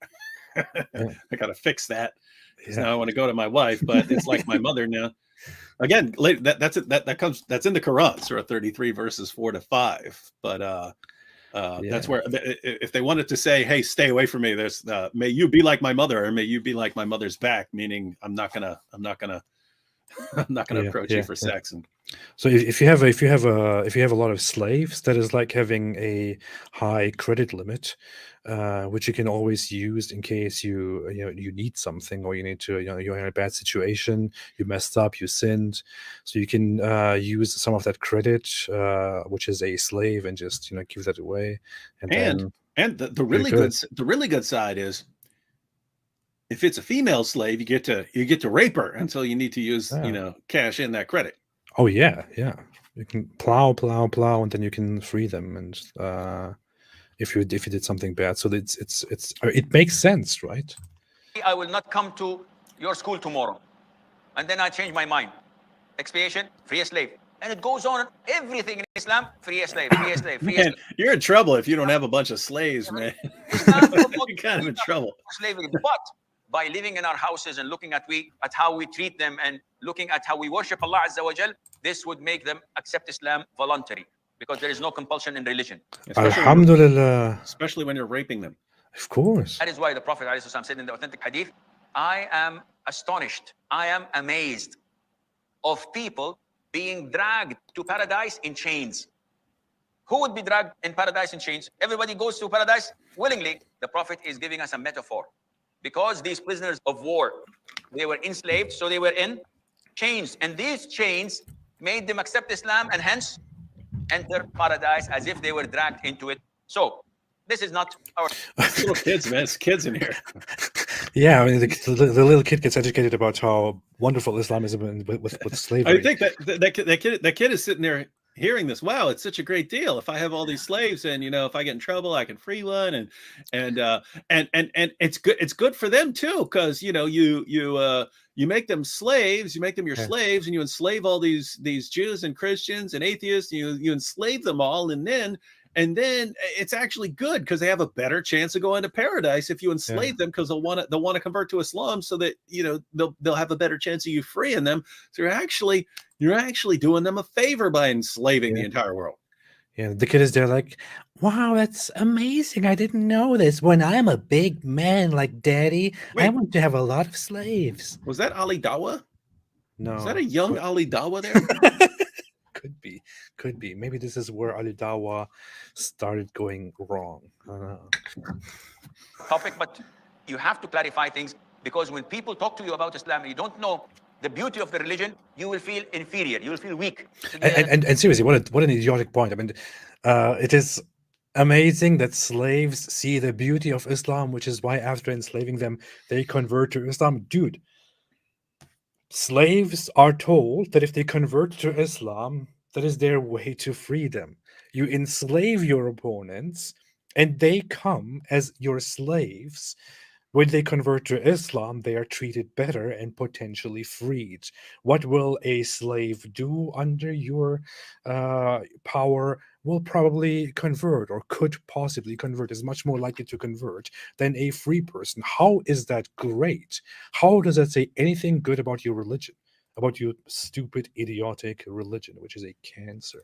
I got to fix that. Now I want to go to my wife, but it's like my mother now. Again, that's in the Quran, Surah 33, verses 4-5. But that's where, if they wanted to say, hey, stay away from me, there's may you be like my mother, or may you be like my mother's back, meaning I'm not gonna approach you for sex. And so if you have a lot of slaves, that is like having a high credit limit, which you can always use in case you need something, or you need to you're in a bad situation, you messed up, you sinned, so you can use some of that credit, which is a slave, and just give that away. And the really good side is, if it's a female slave, you get to rape her until you need to use cash in that credit. Oh yeah, you can plow, and then you can free them, and if you did something bad, so it makes sense, right? I will not come to your school tomorrow, and then I change my mind. Expiation, free a slave, and it goes on. Everything in Islam, free a slave, free a slave, free a slave. You're in trouble if you don't have a bunch of slaves, man. You're kind of in trouble. Slavery, but by living in our houses and looking at how we treat them, and looking at how we worship Allah Azza wa Jal, this would make them accept Islam voluntary, because there is no compulsion in religion. Alhamdulillah. Especially when you're raping them. Of course. That is why the Prophet ﷺ said in the authentic hadith, I am astonished, I am amazed of people being dragged to paradise in chains. Who would be dragged in paradise in chains? Everybody goes to paradise willingly. The Prophet is giving us a metaphor. Because these prisoners of war, they were enslaved, so they were in chains. And these chains made them accept Islam, and hence enter paradise as if they were dragged into it. So this is not our little kids, man. It's kids in here. Yeah, I mean, the little kid gets educated about how wonderful Islam is with slavery. I think that kid is sitting there hearing this. Wow, it's such a great deal. If I have all these slaves, and if I get in trouble, I can free one, and it's good. It's good for them too, because you make them slaves, you make them your slaves, and you enslave all these Jews and Christians and atheists. You enslave them all, and then it's actually good, because they have a better chance of going to paradise if you enslave them, because they'll want to convert to Islam, so that they'll have a better chance of you freeing them. So you're actually doing them a favor by enslaving the entire world. Yeah, the kid is there like, wow, that's amazing. I didn't know this. When I'm a big man like Daddy, I want to have a lot of slaves. Was that Ali Dawa? No. Is that a young Ali Dawa there? Could be. Maybe this is where Ali Dawa started going wrong. I don't know. Topic, but you have to clarify things, because when people talk to you about Islam and you don't know the beauty of the religion, you will feel inferior. You will feel weak. And seriously, what an idiotic point. I mean, it is amazing that slaves see the beauty of Islam, which is why after enslaving them, they convert to Islam. Dude, slaves are told that if they convert to Islam, that is their way to freedom. You enslave your opponents, and they come as your slaves When they convert to Islam, they are treated better and potentially freed. What will a slave do under your power? Will probably convert, or could possibly convert, is much more likely to convert than a free person. How is that great? How does that say anything good about your religion? About your stupid, idiotic religion, which is a cancer.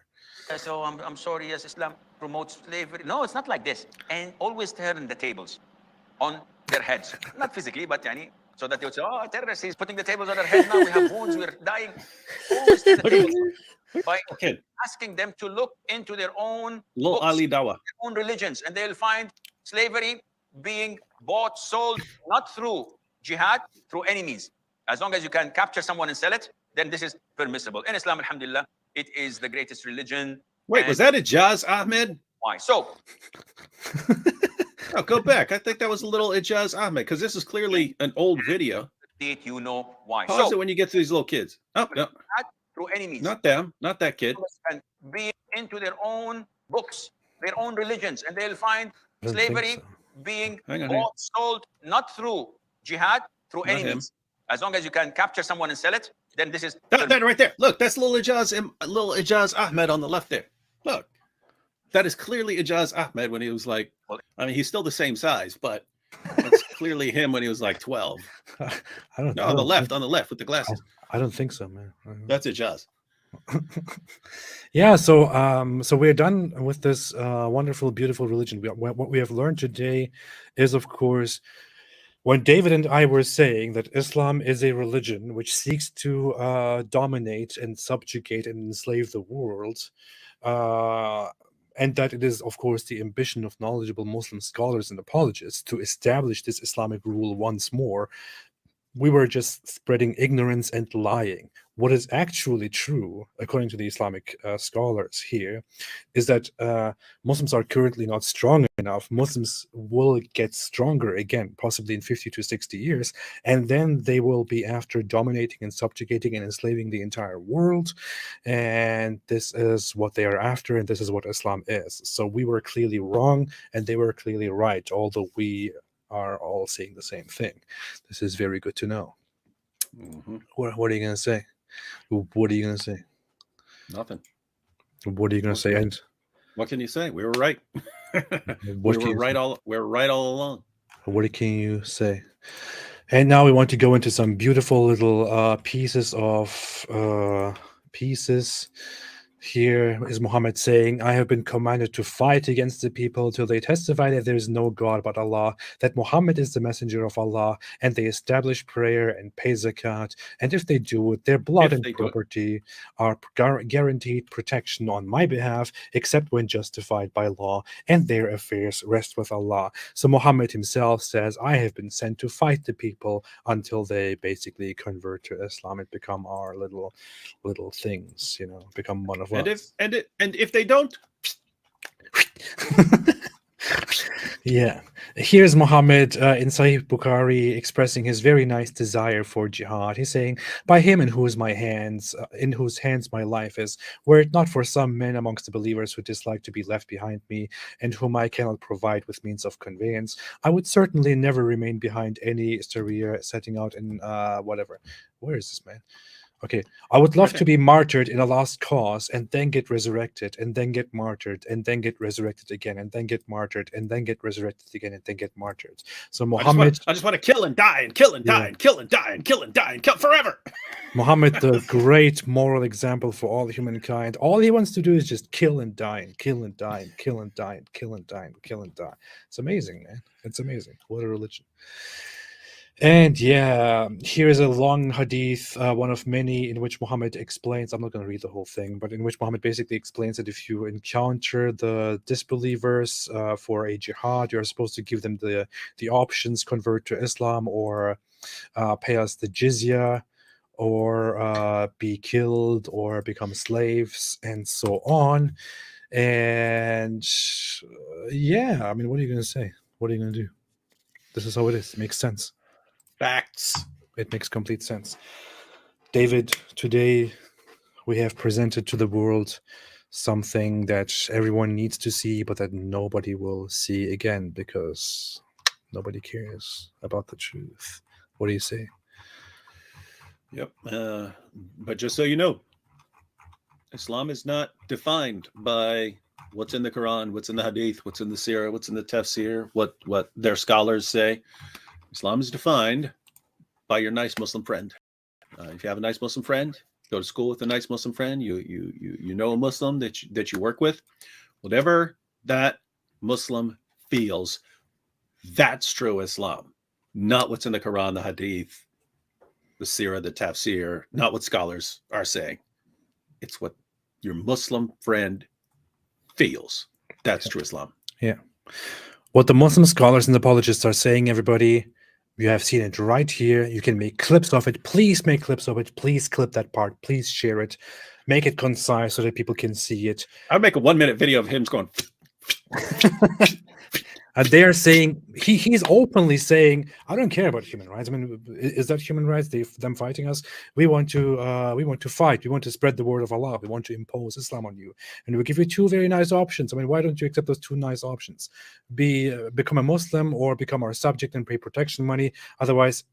So I'm sorry, yes, Islam promotes slavery. No, it's not like this. And always turn the tables on their heads. Not physically, but yani, so that they would say, oh, terrorist, he's putting the tables on their heads now. We have wounds, we're dying. Always turn the tables by Okay, asking them to look into their own Lil books, Ali Dawa. their own religions, and they'll find slavery being bought, sold, not through jihad, through enemies. As long as you can capture someone and sell it, then this is permissible. In Islam, alhamdulillah, it is the greatest religion. Wait, was that Ijaz Ahmed? Why? So, No, go back. I think that was a little Ijaz Ahmed, because this is clearly an old video. you know why. Pause So, it when you get to these little kids. Oh, no, through enemies. not them, not that kid. And be into their own books, their own religions, and they'll find I don't think slavery so. being Hang on here. bought, sold, not through jihad, through Not him. enemies. As long as you can capture someone and sell it, then this is That right there. Look, that's little Ijaz Ahmed on the left there. Look, that is clearly Ijaz Ahmed when he was like, I mean, he's still the same size, but that's clearly him when he was like 12. I don't. No, I on the don't left, think- on the left with the glasses. I don't think so, man. That's Ijaz. Yeah, so we're done with this wonderful, beautiful religion. What we have learned today is, of course, when David and I were saying that Islam is a religion which seeks to dominate and subjugate and enslave the world, and that it is, of course, the ambition of knowledgeable Muslim scholars and apologists to establish this Islamic rule once more, we were just spreading ignorance and lying. What is actually true, according to the Islamic scholars here, is that Muslims are currently not strong enough. Muslims will get stronger again, possibly in 50 to 60 years, and then they will be after dominating and subjugating and enslaving the entire world. And this is what they are after, and this is what Islam is. So we were clearly wrong, and they were clearly right, although we are all saying the same thing. This is very good to know. Mhm. What are you going to say? What are you going to say? Nothing. What are you going to say? And What can you say? We were right. What we can were you right say? all. We were right all along. What can you say? And now we want to go into some beautiful little pieces of pieces. Here is Muhammad saying, I have been commanded to fight against the people till they testify that there is no God but Allah, that Muhammad is the messenger of Allah, and they establish prayer and pay zakat. And if they do it, their blood If and they do it. property are guaranteed protection on my behalf, except when justified by law, and their affairs rest with Allah. So Muhammad himself says, I have been sent to fight the people until they basically convert to Islam and become our little things, become one of And us. if they don't, Yeah. Here's Muhammad in Sahih Bukhari expressing his very nice desire for jihad. He's saying, by him in whose hands my life is, were it not for some men amongst the believers who dislike to be left behind me, and whom I cannot provide with means of conveyance, I would certainly never remain behind any Syria setting out in whatever. Where is this man? Okay, I would love to be martyred in a lost cause and then get resurrected and then get martyred and then get resurrected again and then get martyred and then get resurrected again and then get martyred. So Muhammad, I just want to kill and die and kill and die and kill and die and kill and die and kill forever. Muhammad, the great moral example for all humankind. All he wants to do is just kill and die and kill and die and kill and die and kill and die and kill and die. It's amazing, man. It's amazing. What a religion. And yeah, here is a long hadith, one of many, in which Muhammad explains, I'm not going to read the whole thing, but in which Muhammad basically explains that if you encounter the disbelievers for a jihad, you're supposed to give them the options: convert to Islam, or pay us the jizya, or be killed, or become slaves, and so on. And yeah, I mean, what are you going to say? What are you going to do? This is how it is. It makes sense. Facts. It makes complete sense. David, today we have presented to the world something that everyone needs to see, but that nobody will see again, because Nobody cares about the truth. What do you say? Yep. But just so you know, Islam is not defined by what's in the Quran, what's in the Hadith, what's in the Sirah, what's in the Tafsir, what their scholars say. Islam is defined by your nice Muslim friend. If you have a nice Muslim friend, go to school with a nice Muslim friend. You know a Muslim that you work with. Whatever that Muslim feels, that's true Islam, not what's in the Quran, the Hadith, the Sirah, the Tafsir, not what scholars are saying. It's what your Muslim friend feels. That's true Islam. Yeah. What the Muslim scholars and apologists are saying, everybody, you have seen it right here. You can make clips of it. Please make clips of it. Please clip that part. Please share it. Make it concise so that people can see it. I'd make a 1-minute video of him going. They are saying he's openly saying, I don't care about human rights. I mean, is that human rights? Them fighting us? We want to fight. We want to spread the word of Allah. We want to impose Islam on you, and we give you two very nice options. I mean, why don't you accept those two nice options? Become a Muslim or become our subject and pay protection money. Otherwise,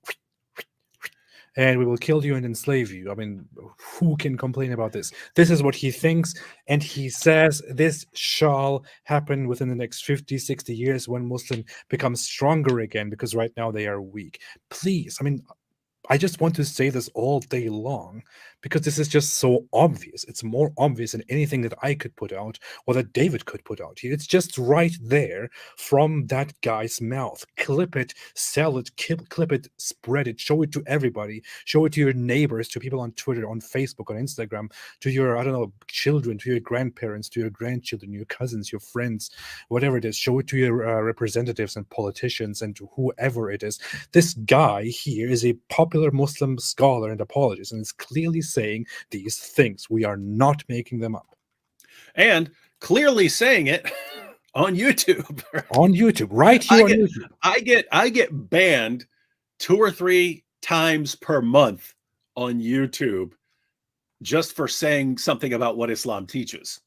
and we will kill you and enslave you. I mean, who can complain about this? This is what he thinks, and he says this shall happen within the next 50, 60 years when Muslim becomes stronger again, because right now they are weak. Please, I mean, I just want to say this all day long because this is just so obvious. It's more obvious than anything that I could put out or that David could put out here. It's just right there from that guy's mouth. Clip it, sell it, clip it, spread it, show it to everybody. Show it to your neighbors, to people on Twitter, on Facebook, on Instagram, to your, I don't know, children, to your grandparents, to your grandchildren, your cousins, your friends, whatever it is. Show it to your representatives and politicians and to whoever it is. This guy here is a popular Muslim scholar and apologist, and is clearly saying these things. We are not making them up. And clearly saying it on YouTube. On YouTube, right here on YouTube. I get banned 2 or 3 times per month on YouTube just for saying something about what Islam teaches.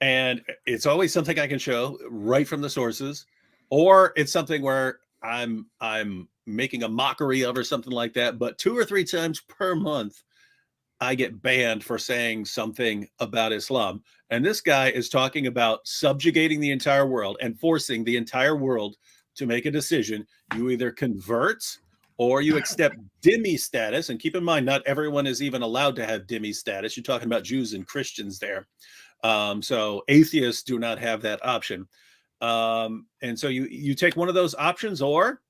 And it's always something I can show right from the sources, or it's something where I'm making a mockery of or something like that. But 2 or 3 times per month, I get banned for saying something about Islam. And this guy is talking about subjugating the entire world and forcing the entire world to make a decision. You either convert or you accept dhimmi status. And keep in mind, not everyone is even allowed to have dhimmi status. You're talking about Jews and Christians there. So atheists do not have that option. And so you take one of those options, or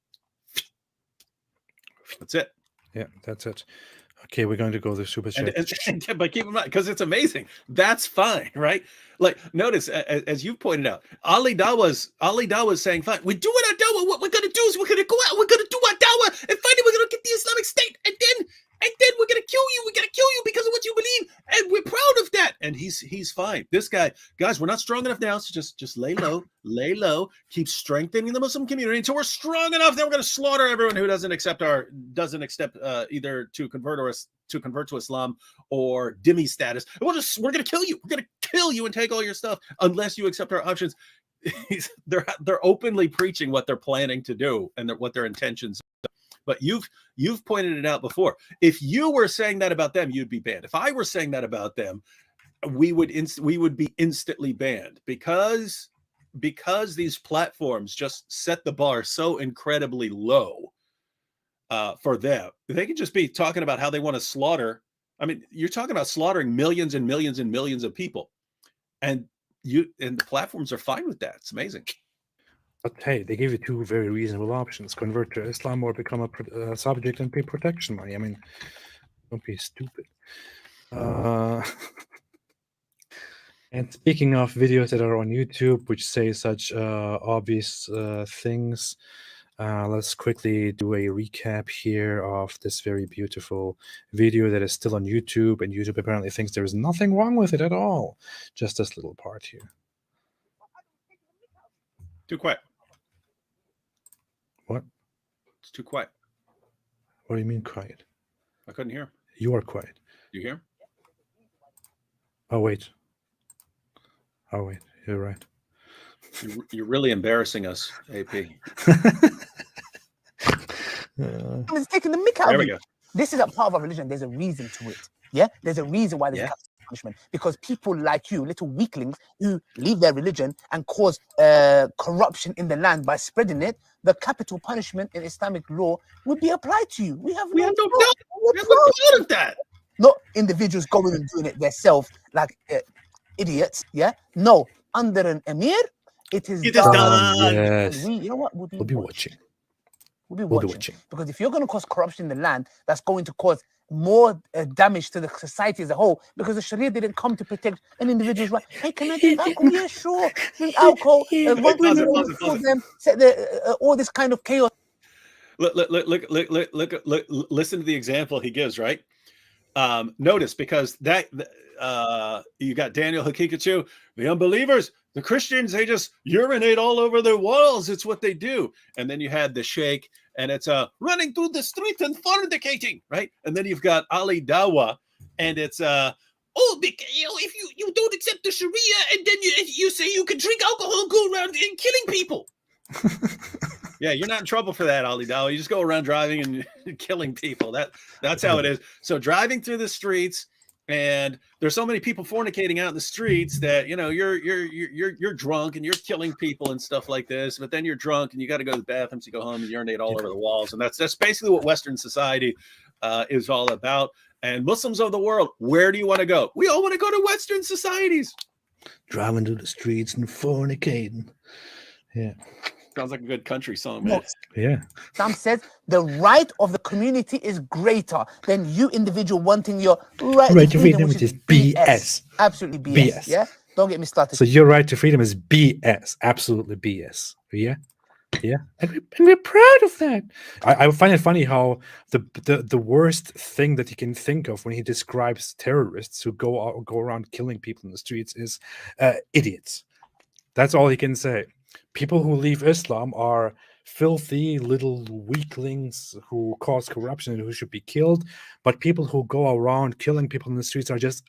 that's it. Yeah, that's it. Okay, we're going to go to super chat. But keep in mind, because it's amazing. That's fine, right? Like, notice, as you pointed out, Ali Dawa's saying, fine, we're doing our dawah. What we're going to do is we're going to go out, we're going to do our dawah, and finally we're going to get the Islamic State, and then we're going to kill you. We're going to kill you because of what you believe, and we're proud of that. And he's fine. This guy, guys, we're not strong enough now, so just lay low, keep strengthening the Muslim community until we're strong enough. Then we're going to slaughter everyone who doesn't accept either to convert to Islam or dhimmi status. And we're going to kill you. We're going to kill you and take all your stuff unless you accept our options. They're openly preaching what they're planning to do and what their intentions are. But you've pointed it out before. If you were saying that about them, you'd be banned. If I were saying that about them, we would be instantly banned because these platforms just set the bar so incredibly low for them. They could just be talking about how they want to slaughter. I mean, you're talking about slaughtering millions and millions and millions of people, and the platforms are fine with that. It's amazing. But hey, they gave you 2 very reasonable options: convert to Islam or become a subject and pay protection money. I mean, don't be stupid. And speaking of videos that are on YouTube, which say such obvious things, let's quickly do a recap here of this very beautiful video that is still on YouTube, and YouTube apparently thinks there is nothing wrong with it at all. Just this little part here. Too quiet. What? It's too quiet. What do you mean quiet? I couldn't hear. You are quiet. You hear? Oh, wait. You're right. You're really embarrassing us, AP. It's taking the mick out There of we you. go. This is a part of our religion. There's a reason to it. Yeah, there's a reason why there's a Yeah. capital punishment, because people like you, little weaklings who leave their religion and cause corruption in the land by spreading it, the capital punishment in Islamic law would be applied to you. We have We no have no doubt. doubt. We're We have no proud. doubt of that. Not individuals going and doing it themselves like idiots. Yeah, no, under an emir, it is It is done. done. And Yes. we, you know what, we'll be We'll be watching. watching. We'll be We'll be watching. watching. Because if you're going to cause corruption in the land, that's going to cause more damage to the society as a whole, because the Sharia didn't come to protect an individual's right. Hey, can I drink alcohol? Yeah, sure. Drink alcohol. Run Pause it, through pause it, pause it. them, set the all this kind of chaos. Look, listen to the example he gives, right? Notice, because that you got Daniel Hakikachu, the unbelievers, the Christians, they just urinate all over their walls. It's what they do. And then you had the Sheikh, and it's running through the street and fornicating, right? And then you've got Ali Dawa, and it's if you don't accept the Sharia, and then you say you can drink alcohol and go around and killing people. Yeah, you're not in trouble for that, Ali Dawa. You just go around driving and killing people. That's how it is. So driving through the streets, and there's so many people fornicating out in the streets that you're drunk and you're killing people and stuff like this. But then you're drunk and you got to go to the bathroom, so you go home and urinate all over the walls, and that's basically what Western society is all about. And Muslims of the world, where do you want to go? We all want to go to Western societies. Driving through the streets and fornicating. Yeah. Sounds like a good country song, man. Yeah. Sam says the right of the community is greater than you individual wanting your right to freedom, which is BS. Absolutely BS. BS. Yeah, don't get me started. So your right to freedom is BS. Absolutely BS. Yeah. Yeah. And we're proud of that. I find it funny how the worst thing that he can think of when he describes terrorists who go around killing people in the streets is idiots. That's all he can say. People who leave Islam are filthy little weaklings who cause corruption and who should be killed. But people who go around killing people in the streets are just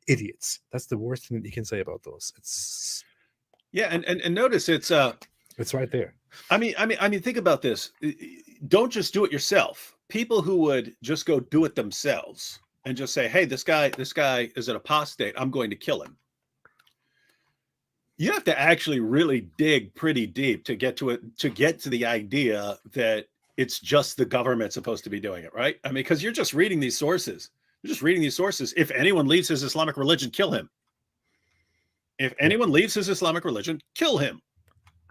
idiots. That's the worst thing that you can say about those. It's and notice it's right there. I mean, think about this. Don't just do it yourself. People who would just go do it themselves and just say, "Hey, this guy is an apostate. I'm going to kill him." You have to actually really dig pretty deep to get to it, to get to the idea that it's just the government supposed to be doing it, right? I mean, because you're just reading these sources. You're just reading these sources. If anyone leaves his Islamic religion, kill him. If anyone leaves his Islamic religion, kill him.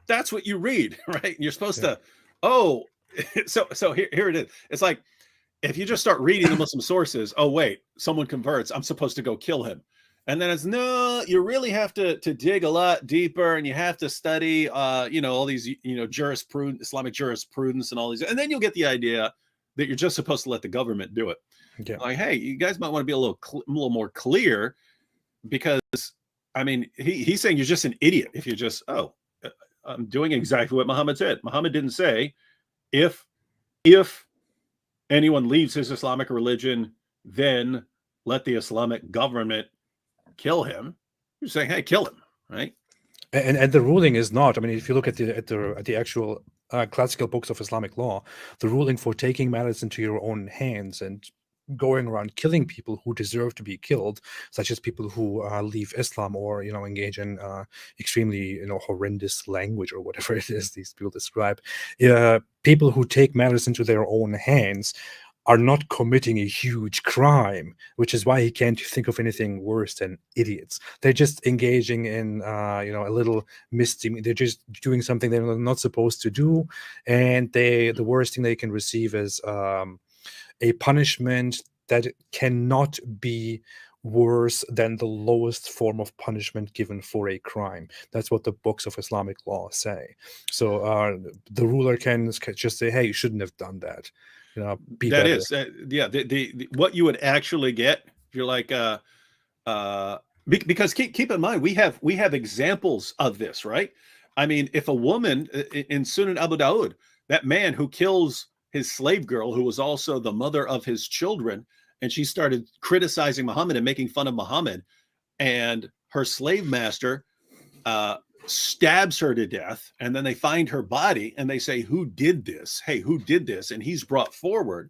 That's what you read, right? And you're supposed to, so here it is. It's like, if you just start reading the Muslim sources, oh, wait, someone converts, I'm supposed to go kill him. And then it's no, you really have to dig a lot deeper, and you have to study, all these, jurisprudence, Islamic jurisprudence, and all these, and then you'll get the idea that you're just supposed to let the government do it. Yeah. Like, hey, you guys might want to be a little more clear, because, I mean, he's saying you're just an idiot if you just, I'm doing exactly what Muhammad said. Muhammad didn't say if anyone leaves his Islamic religion, then let the Islamic government kill him. You're saying, hey, kill him, right? And the ruling is not. I mean, if you look at the actual classical books of Islamic law, the ruling for taking matters into your own hands and going around killing people who deserve to be killed, such as people who leave Islam or engage in extremely horrendous language or whatever it is these people describe. People who take matters into their own hands are not committing a huge crime, which is why he can't think of anything worse than idiots. They're just engaging in, a little misdemeanor. They're just doing something they're not supposed to do, and the worst thing they can receive is a punishment that cannot be worse than the lowest form of punishment given for a crime. That's what the books of Islamic law say. So the ruler can just say, "Hey, you shouldn't have done that." Be that better. is the what you would actually get if you're like because keep in mind we have examples of this, right? I mean, if a woman in Sunan Abu Dawud, that man who kills his slave girl, who was also the mother of his children, and she started criticizing Muhammad and making fun of Muhammad, and her slave master stabs her to death, and then they find her body and they say, who did this? Hey, who did this? And he's brought forward.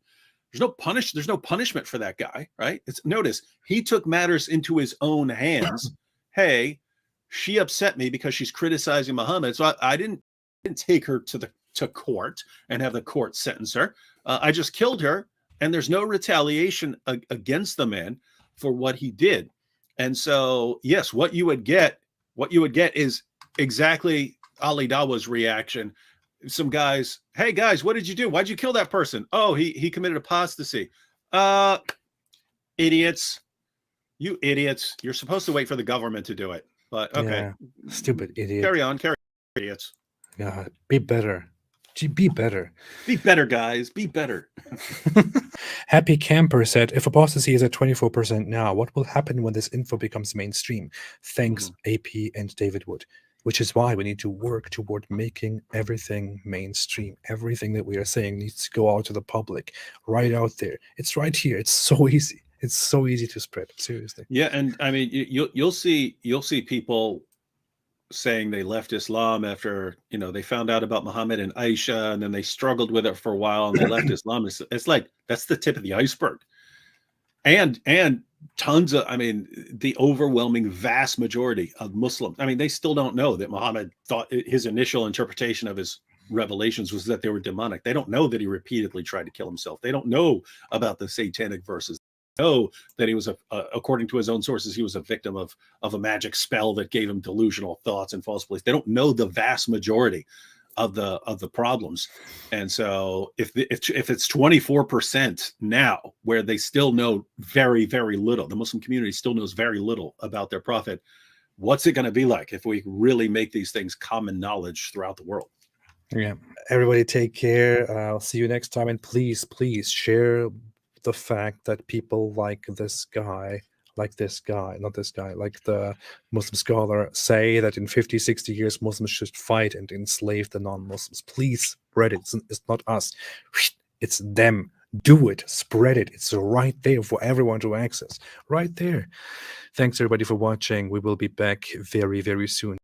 There's no punishment for that guy, right? Notice he took matters into his own hands. Hey, she upset me because she's criticizing Muhammad, so I didn't take her to court and have the court sentence her. I just killed her, and there's no retaliation against the man for what he did. And so, yes, what you would get is exactly Ali Dawa's reaction. Some guys, hey guys, what did you do? Why'd you kill that person? Oh, he committed apostasy. Idiots. You idiots. You're supposed to wait for the government to do it. But okay. Yeah, stupid idiot. Carry on, idiots. God, be better. Be better. Be better, guys. Be better. Happy Camper said, if apostasy is at 24% now, what will happen when this info becomes mainstream? Thanks, AP and David Wood. Which is why we need to work toward making everything mainstream. Everything that we are saying needs to go out to the public, right out there. It's right here. It's so easy. It's so easy to spread. Seriously. Yeah, and I mean, you'll see people saying they left Islam after they found out about Muhammad and Aisha, and then they struggled with it for a while, and they left Islam. It's like that's the tip of the iceberg, and tons of, I mean, the overwhelming vast majority of Muslims, I mean, they still don't know that Muhammad thought his initial interpretation of his revelations was that they were demonic. They don't know that he repeatedly tried to kill himself. They don't know about the satanic verses. They know that he was, according to his own sources, he was a victim of a magic spell that gave him delusional thoughts and false beliefs. They don't know the vast majority of the problems. And so if it's 24% now, where they still know very, very little, the Muslim community still knows very little about their prophet, what's it going to be like if we really make these things common knowledge throughout the world? Yeah. Everybody take care. I'll see you next time. And please share the fact that people like this guy, like the Muslim scholar, say that in 50, 60 years, Muslims should fight and enslave the non-Muslims. Please spread it. It's not us. It's them. Do it. Spread it. It's right there for everyone to access. Right there. Thanks, everybody, for watching. We will be back very, very soon.